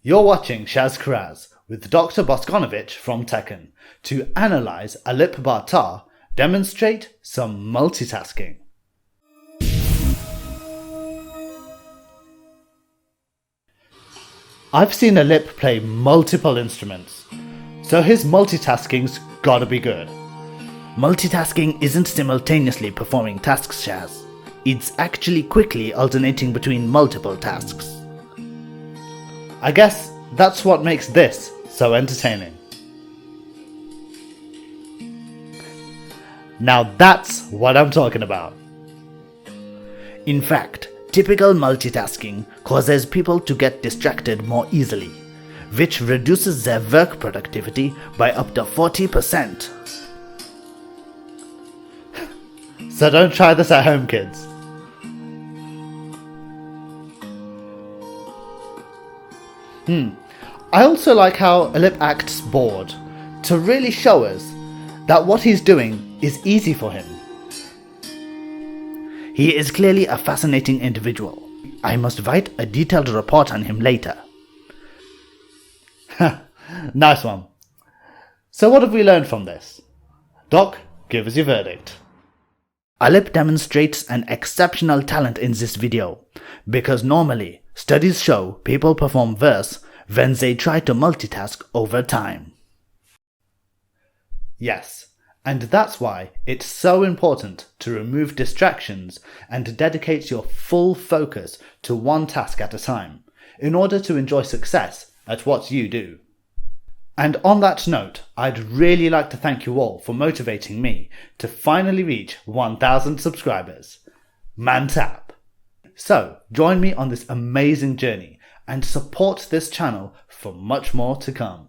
You're watching Shaz with Doctor Bosconovitch from Tekken to analyse Alip Ba Ta, demonstrate some multitasking. I've seen Alip play multiple instruments, so his multitasking's gotta be good. Multitasking isn't simultaneously performing tasks, Shaz. It's actually quickly alternating between multiple tasks. I guess that's what makes this so entertaining. Now that's what I'm talking about. In fact, typical multitasking causes people to get distracted more easily, which reduces their work productivity by up to 40%. So don't try this at home, kids. I also like how Alip acts bored, to really show us that what he's doing is easy for him. He is clearly a fascinating individual. I must write a detailed report on him later. Nice one. So what have we learned from this? Doc, give us your verdict. Alip demonstrates an exceptional talent in this video, because normally studies show people perform worse when they try to multitask over time. Yes, and that's why it's so important to remove distractions and dedicate your full focus to one task at a time, in order to enjoy success at what you do. And on that note, I'd really like to thank you all for motivating me to finally reach 1,000 subscribers. Man tap! So, join me on this amazing journey and support this channel for much more to come.